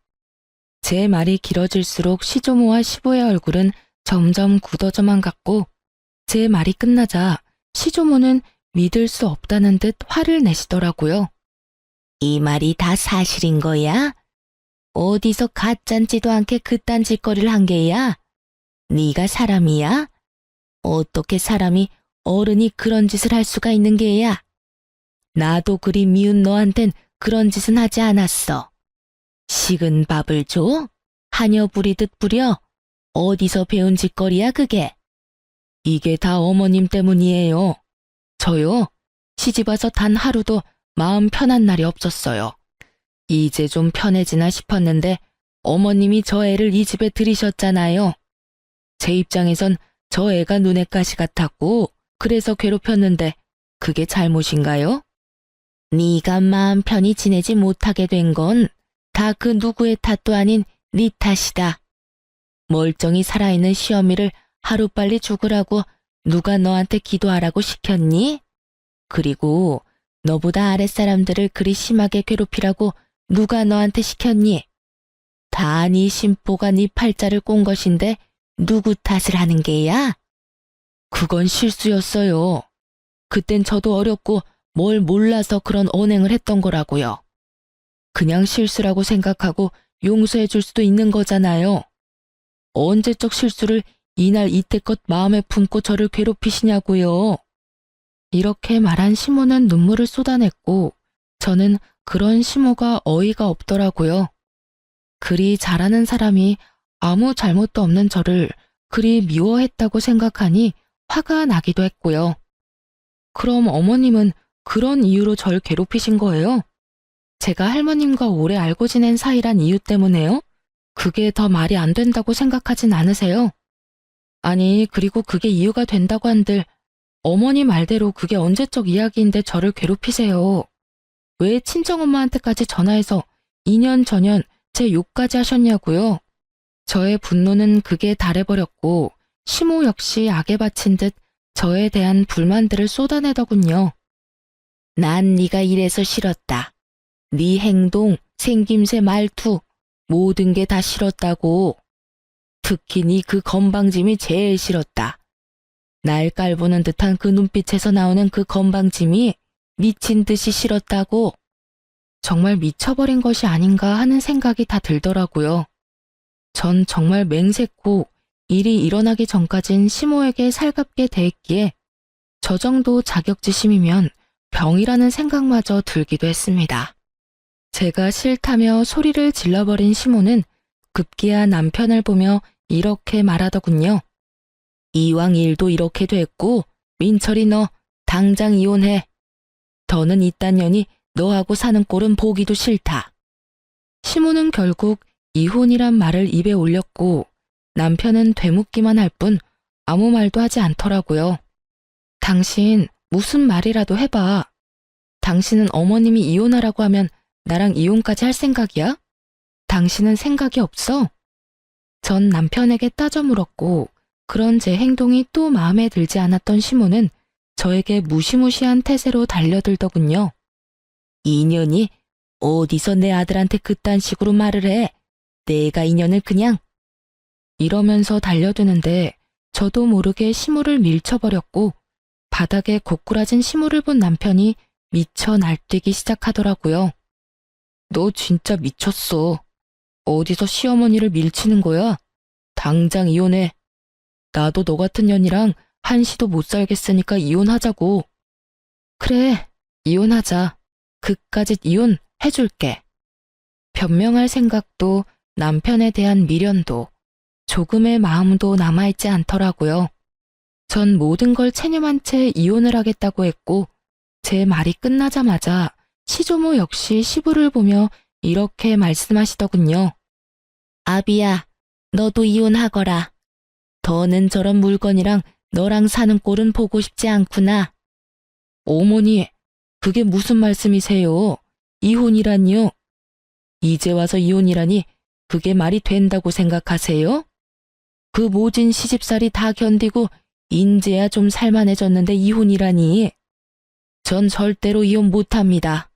제 말이 길어질수록 시조모와 시부의 얼굴은 점점 굳어져만 갔고 제 말이 끝나자 시조모는 믿을 수 없다는 듯 화를 내시더라고요. 이 말이 다 사실인 거야? 어디서 가짠지도 않게 그딴 짓거리를 한 게야? 네가 사람이야? 어떻게 사람이 어른이 그런 짓을 할 수가 있는 게야? 나도 그리 미운 너한텐 그런 짓은 하지 않았어. 식은 밥을 줘? 하녀 부리듯 부려? 어디서 배운 짓거리야 그게? 이게 다 어머님 때문이에요. 저요, 시집와서 단 하루도 마음 편한 날이 없었어요. 이제 좀 편해지나 싶었는데 어머님이 저 애를 이 집에 들이셨잖아요. 제 입장에선 저 애가 눈에 가시 같았고 그래서 괴롭혔는데 그게 잘못인가요? 네가 마음 편히 지내지 못하게 된 건 다 그 누구의 탓도 아닌 네 탓이다. 멀쩡히 살아있는 시어미를 하루빨리 죽으라고 누가 너한테 기도하라고 시켰니? 그리고 너보다 아랫사람들을 그리 심하게 괴롭히라고 누가 너한테 시켰니? 다 네 심보가 네 팔자를 꼰 것인데 누구 탓을 하는 게야? 그건 실수였어요. 그땐 저도 어렸고 뭘 몰라서 그런 언행을 했던 거라고요. 그냥 실수라고 생각하고 용서해 줄 수도 있는 거잖아요. 언제적 실수를 이날 이때껏 마음에 품고 저를 괴롭히시냐고요. 이렇게 말한 시모는 눈물을 쏟아냈고 저는 그런 시모가 어이가 없더라고요. 그리 잘하는 사람이 아무 잘못도 없는 저를 그리 미워했다고 생각하니 화가 나기도 했고요. 그럼 어머님은 그런 이유로 절 괴롭히신 거예요? 제가 할머님과 오래 알고 지낸 사이란 이유 때문에요? 그게 더 말이 안 된다고 생각하진 않으세요? 아니, 그리고 그게 이유가 된다고 한들 어머니 말대로 그게 언제적 이야기인데 저를 괴롭히세요. 왜 친정엄마한테까지 전화해서 2년 전년 제 욕까지 하셨냐고요? 저의 분노는 극에 달해버렸고 시모 역시 악에 바친 듯 저에 대한 불만들을 쏟아내더군요. 난 네가 이래서 싫었다. 네 행동, 생김새, 말투 모든 게 다 싫었다고. 특히 네 그 건방짐이 제일 싫었다. 날 깔보는 듯한 그 눈빛에서 나오는 그 건방짐이 미친 듯이 싫었다고. 정말 미쳐버린 것이 아닌가 하는 생각이 다 들더라고요. 전 정말 맹세코 일이 일어나기 전까진 시모에게 살갑게 대했기에 저 정도 자격지심이면 병이라는 생각마저 들기도 했습니다. 제가 싫다며 소리를 질러버린 시모는 급기야 남편을 보며 이렇게 말하더군요. 이왕 일도 이렇게 됐고 민철이 너 당장 이혼해. 더는 이딴 년이 너하고 사는 꼴은 보기도 싫다. 시모는 결국 이혼이란 말을 입에 올렸고 남편은 되묻기만 할 뿐 아무 말도 하지 않더라고요. 당신 무슨 말이라도 해봐. 당신은 어머님이 이혼하라고 하면 나랑 이혼까지 할 생각이야? 당신은 생각이 없어? 전 남편에게 따져 물었고 그런 제 행동이 또 마음에 들지 않았던 시모는 저에게 무시무시한 태세로 달려들더군요. 이년이 어디서 내 아들한테 그딴 식으로 말을 해. 내가 이년을 그냥. 이러면서 달려드는데 저도 모르게 시모를 밀쳐버렸고 바닥에 고꾸라진 시모를 본 남편이 미쳐 날뛰기 시작하더라고요. 너 진짜 미쳤어. 어디서 시어머니를 밀치는 거야? 당장 이혼해. 나도 너 같은 년이랑 한시도 못 살겠으니까 이혼하자고. 그래, 이혼하자. 그까짓 이혼 해줄게. 변명할 생각도 남편에 대한 미련도 조금의 마음도 남아있지 않더라고요. 전 모든 걸 체념한 채 이혼을 하겠다고 했고 제 말이 끝나자마자 시조모 역시 시부를 보며 이렇게 말씀하시더군요. 아비야, 너도 이혼하거라. 더는 저런 물건이랑 너랑 사는 꼴은 보고 싶지 않구나. 어머니, 그게 무슨 말씀이세요? 이혼이라니요? 이제 와서 이혼이라니 그게 말이 된다고 생각하세요? 그 모진 시집살이 다 견디고 인제야 좀 살만해졌는데 이혼이라니. 전 절대로 이혼 못합니다.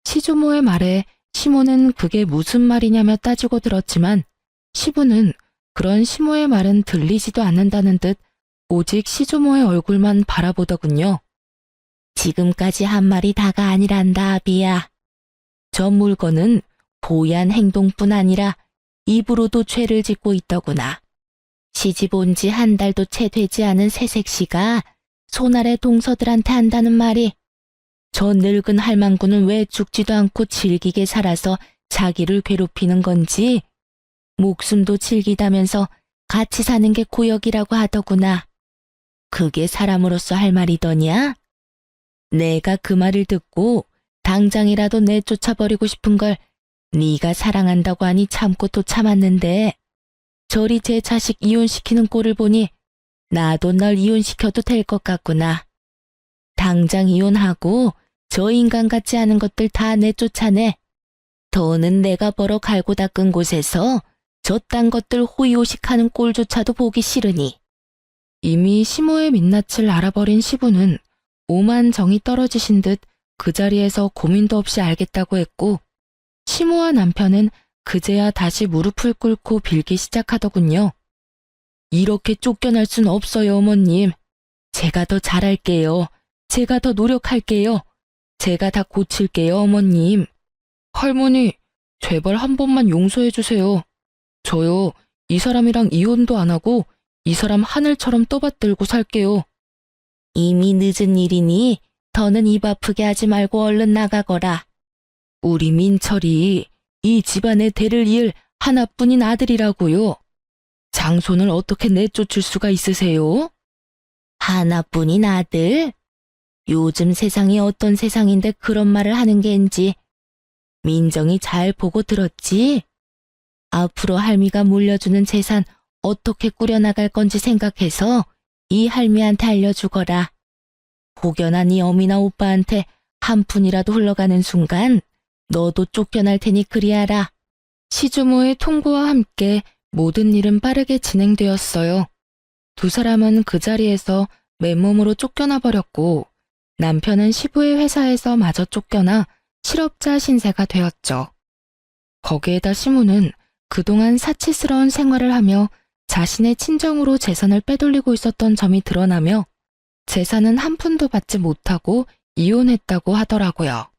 시조모의 말에 시모는 그게 무슨 말이냐며 따지고 들었지만 시부는 그런 시모의 말은 들리지도 않는다는 듯 오직 시조모의 얼굴만 바라보더군요. 지금까지 한 말이 다가 아니란다, 아비야. 저 물건은 고얀 행동뿐 아니라 입으로도 죄를 짓고 있더구나. 시집 온 지 한 달도 채 되지 않은 새색시가 손아래 동서들한테 한다는 말이 저 늙은 할망구는 왜 죽지도 않고 질기게 살아서 자기를 괴롭히는 건지 목숨도 질기다면서 같이 사는 게 고역이라고 하더구나. 그게 사람으로서 할 말이더냐? 내가 그 말을 듣고 당장이라도 내쫓아버리고 싶은 걸 네가 사랑한다고 하니 참고 또 참았는데 저리 제 자식 이혼시키는 꼴을 보니 나도 널 이혼시켜도 될 것 같구나. 당장 이혼하고 저 인간 같지 않은 것들 다 내쫓아내. 더는 내가 벌어 갈고 닦은 곳에서 저딴 것들 호의호식하는 꼴조차도 보기 싫으니. 이미 시모의 민낯을 알아버린 시부는 오만 정이 떨어지신 듯 그 자리에서 고민도 없이 알겠다고 했고 시모와 남편은 그제야 다시 무릎을 꿇고 빌기 시작하더군요. 이렇게 쫓겨날 순 없어요, 어머님. 제가 더 잘할게요. 제가 더 노력할게요. 제가 다 고칠게요, 어머님. 할머니, 제발 한 번만 용서해 주세요. 저요, 이 사람이랑 이혼도 안 하고 이 사람 하늘처럼 떠받들고 살게요. 이미 늦은 일이니 더는 입 아프게 하지 말고 얼른 나가거라. 우리 민철이 이 집안의 대를 이을 하나뿐인 아들이라고요. 장손을 어떻게 내쫓을 수가 있으세요? 하나뿐인 아들? 요즘 세상이 어떤 세상인데 그런 말을 하는 겐지. 민정이 잘 보고 들었지? 앞으로 할미가 물려주는 재산 어떻게 꾸려나갈 건지 생각해서 이 할미한테 알려주거라. 혹여나 네 어미나 오빠한테 한 푼이라도 흘러가는 순간 너도 쫓겨날 테니 그리하라. 시주모의 통보와 함께 모든 일은 빠르게 진행되었어요. 두 사람은 그 자리에서 맨몸으로 쫓겨나 버렸고 남편은 시부의 회사에서 마저 쫓겨나 실업자 신세가 되었죠. 거기에다 시무는 그동안 사치스러운 생활을 하며 자신의 친정으로 재산을 빼돌리고 있었던 점이 드러나며 재산은 한 푼도 받지 못하고 이혼했다고 하더라고요.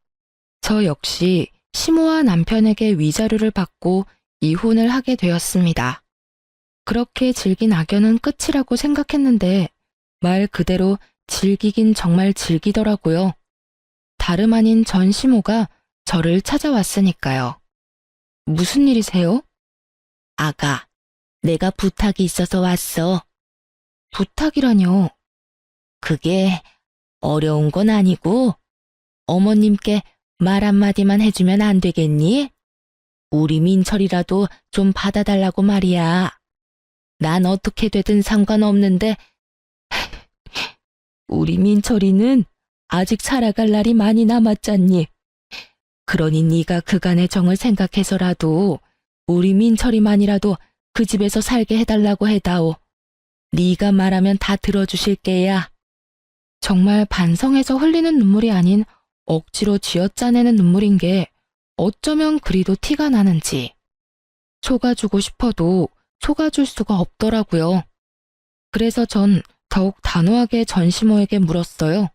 저 역시 시모와 남편에게 위자료를 받고 이혼을 하게 되었습니다. 그렇게 질긴 악연은 끝이라고 생각했는데 말 그대로 질기긴 정말 질기더라고요. 다름 아닌 전 시모가 저를 찾아왔으니까요. 무슨 일이세요? 아가, 내가 부탁이 있어서 왔어. 부탁이라뇨. 그게 어려운 건 아니고 어머님께 말 한마디만 해주면 안 되겠니? 우리 민철이라도 좀 받아달라고 말이야. 난 어떻게 되든 상관없는데 우리 민철이는 아직 살아갈 날이 많이 남았잖니. 그러니 네가 그간의 정을 생각해서라도 우리 민철이만이라도 그 집에서 살게 해달라고 해다오. 네가 말하면 다 들어주실 게야. 정말 반성해서 흘리는 눈물이 아닌 억지로 쥐어짜내는 눈물인 게 어쩌면 그리도 티가 나는지. 속아주고 싶어도 속아줄 수가 없더라고요. 그래서 전 더욱 단호하게 전시모에게 물었어요.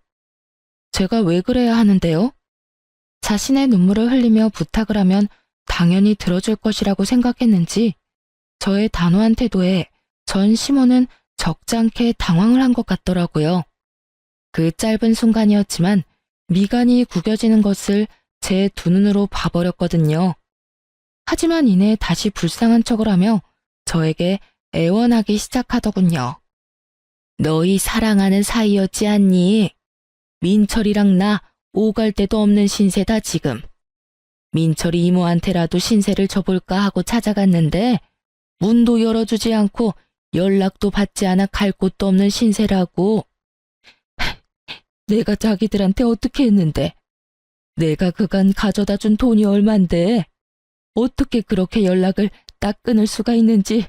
제가 왜 그래야 하는데요? 자신의 눈물을 흘리며 부탁을 하면 당연히 들어줄 것이라고 생각했는지 저의 단호한 태도에 전 시모는 적잖게 당황을 한 것 같더라고요. 그 짧은 순간이었지만 미간이 구겨지는 것을 제 두 눈으로 봐버렸거든요. 하지만 이내 다시 불쌍한 척을 하며 저에게 애원하기 시작하더군요. 너희 사랑하는 사이였지 않니? 민철이랑 나 오갈 데도 없는 신세다 지금. 민철이 이모한테라도 신세를 져볼까 하고 찾아갔는데 문도 열어주지 않고 연락도 받지 않아 갈 곳도 없는 신세라고. 내가 자기들한테 어떻게 했는데? 내가 그간 가져다 준 돈이 얼만데? 어떻게 그렇게 연락을 딱 끊을 수가 있는지.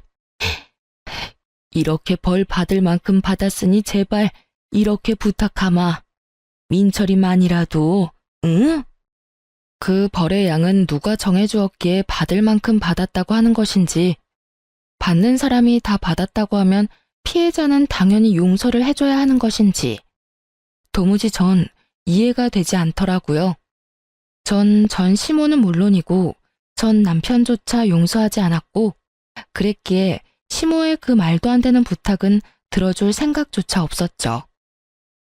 이렇게 벌 받을 만큼 받았으니 제발 이렇게 부탁하마. 민철이만이라도, 응? 그 벌의 양은 누가 정해주었기에 받을 만큼 받았다고 하는 것인지, 받는 사람이 다 받았다고 하면 피해자는 당연히 용서를 해줘야 하는 것인지, 도무지 전 이해가 되지 않더라고요. 전 시모는 물론이고 전 남편조차 용서하지 않았고 그랬기에 시모의 그 말도 안 되는 부탁은 들어줄 생각조차 없었죠.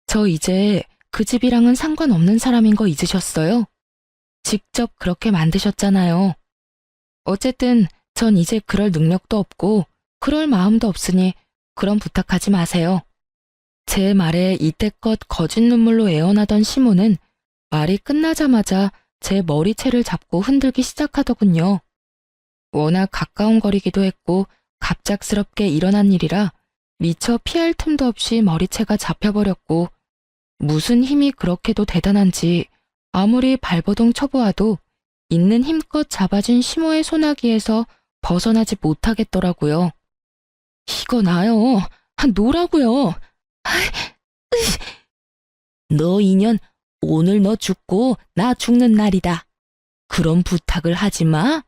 저 이제 그 집이랑은 상관없는 사람인 거 잊으셨어요? 직접 그렇게 만드셨잖아요. 어쨌든 전 이제 그럴 능력도 없고 그럴 마음도 없으니 그런 부탁하지 마세요. 제 말에 이때껏 거짓 눈물로 애원하던 시모는 말이 끝나자마자 제 머리채를 잡고 흔들기 시작하더군요. 워낙 가까운 거리기도 했고 갑작스럽게 일어난 일이라 미처 피할 틈도 없이 머리채가 잡혀버렸고 무슨 힘이 그렇게도 대단한지 아무리 발버둥 쳐보아도 있는 힘껏 잡아준 시모의 소나기에서 벗어나지 못하겠더라고요. 이거 나요. 노라고요. 너 인연 오늘 너 죽고 나 죽는 날이다. 그런 부탁을 하지 마.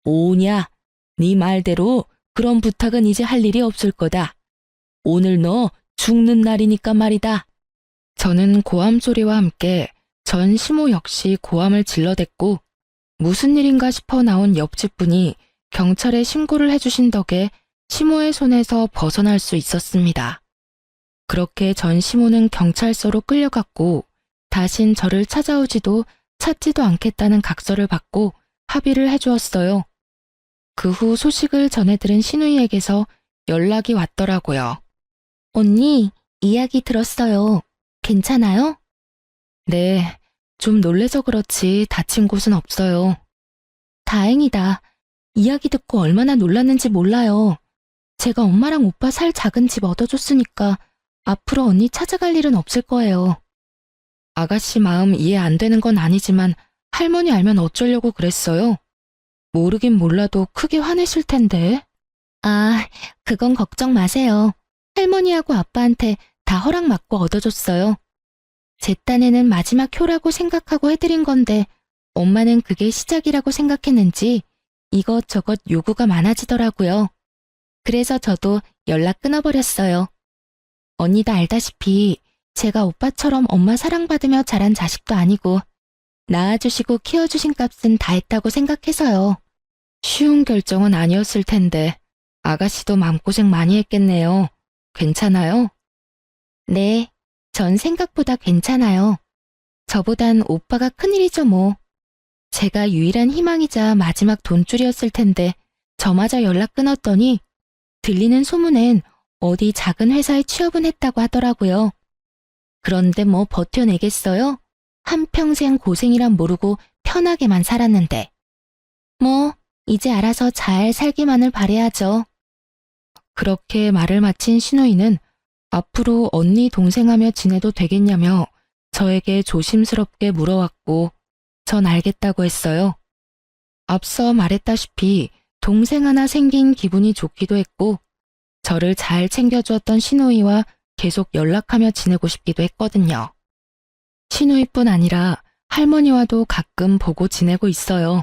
오냐, 네 말대로 그런 부탁은 이제 할 일이 없을 거다. 오늘 너 죽는 날이니까 말이다. 저는 고함 소리와 함께 전 시모 역시 고함을 질러댔고 무슨 일인가 싶어 나온 옆집 분이 경찰에 신고를 해주신 덕에 시모의 손에서 벗어날 수 있었습니다. 그렇게 전 시모는 경찰서로 끌려갔고 다신 저를 찾아오지도 찾지도 않겠다는 각서를 받고 합의를 해주었어요. 그 후 소식을 전해들은 시누이에게서 연락이 왔더라고요. 언니, 이야기 들었어요. 괜찮아요? 네, 좀 놀래서 그렇지 다친 곳은 없어요. 다행이다. 이야기 듣고 얼마나 놀랐는지 몰라요. 제가 엄마랑 오빠 살 작은 집 얻어줬으니까 앞으로 언니 찾아갈 일은 없을 거예요. 아가씨 마음 이해 안 되는 건 아니지만 할머니 알면 어쩌려고 그랬어요? 모르긴 몰라도 크게 화내실 텐데. 아, 그건 걱정 마세요. 할머니하고 아빠한테 다 허락 받고 얻어줬어요. 제 딴에는 마지막 효라고 생각하고 해드린 건데 엄마는 그게 시작이라고 생각했는지 이것저것 요구가 많아지더라고요. 그래서 저도 연락 끊어버렸어요. 언니도 알다시피 제가 오빠처럼 엄마 사랑받으며 자란 자식도 아니고 낳아주시고 키워주신 값은 다 했다고 생각해서요. 쉬운 결정은 아니었을 텐데 아가씨도 마음고생 많이 했겠네요. 괜찮아요? 네, 전 생각보다 괜찮아요. 저보단 오빠가 큰일이죠 뭐. 제가 유일한 희망이자 마지막 돈줄이었을 텐데 저마저 연락 끊었더니 들리는 소문엔 어디 작은 회사에 취업은 했다고 하더라고요. 그런데 뭐 버텨내겠어요? 한평생 고생이란 모르고 편하게만 살았는데. 뭐 이제 알아서 잘 살기만을 바라야죠. 그렇게 말을 마친 시누이는 앞으로 언니 동생하며 지내도 되겠냐며 저에게 조심스럽게 물어왔고 전 알겠다고 했어요. 앞서 말했다시피 동생 하나 생긴 기분이 좋기도 했고 저를 잘 챙겨주었던 시누이와 계속 연락하며 지내고 싶기도 했거든요. 시누이뿐 아니라 할머니와도 가끔 보고 지내고 있어요.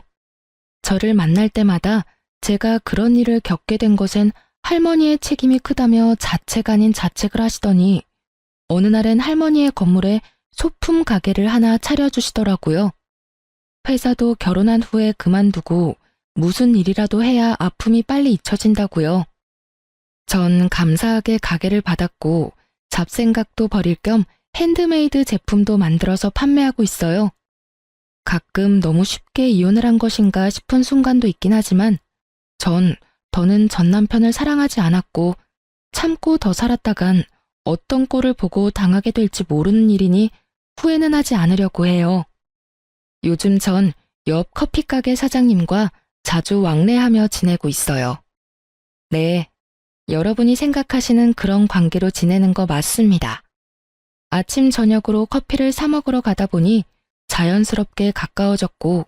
저를 만날 때마다 제가 그런 일을 겪게 된 것엔 할머니의 책임이 크다며 자책 아닌 자책을 하시더니 어느 날엔 할머니의 건물에 소품 가게를 하나 차려주시더라고요. 회사도 결혼한 후에 그만두고 무슨 일이라도 해야 아픔이 빨리 잊혀진다고요. 전 감사하게 가게를 받았고 잡생각도 버릴 겸 핸드메이드 제품도 만들어서 판매하고 있어요. 가끔 너무 쉽게 이혼을 한 것인가 싶은 순간도 있긴 하지만 더는 전 남편을 사랑하지 않았고 참고 더 살았다간 어떤 꼴을 보고 당하게 될지 모르는 일이니 후회는 하지 않으려고 해요. 요즘 전 옆 커피가게 사장님과 자주 왕래하며 지내고 있어요. 네, 여러분이 생각하시는 그런 관계로 지내는 거 맞습니다. 아침 저녁으로 커피를 사 먹으러 가다 보니 자연스럽게 가까워졌고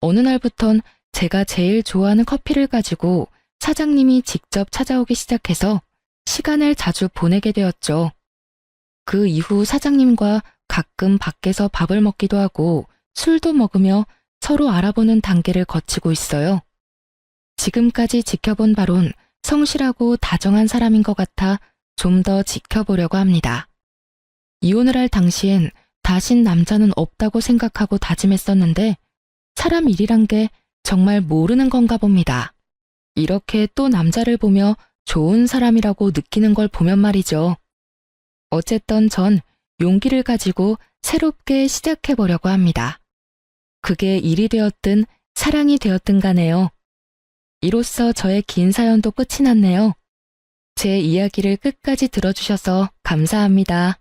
어느 날부턴 제가 제일 좋아하는 커피를 가지고 사장님이 직접 찾아오기 시작해서 시간을 자주 보내게 되었죠. 그 이후 사장님과 가끔 밖에서 밥을 먹기도 하고 술도 먹으며 서로 알아보는 단계를 거치고 있어요. 지금까지 지켜본 바론 성실하고 다정한 사람인 것 같아 좀 더 지켜보려고 합니다. 이혼을 할 당시엔 다신 남자는 없다고 생각하고 다짐했었는데 사람 일이란 게 정말 모르는 건가 봅니다. 이렇게 또 남자를 보며 좋은 사람이라고 느끼는 걸 보면 말이죠. 어쨌든 전 용기를 가지고 새롭게 시작해보려고 합니다. 그게 일이 되었든 사랑이 되었든 간에요. 이로써 저의 긴 사연도 끝이 났네요. 제 이야기를 끝까지 들어주셔서 감사합니다.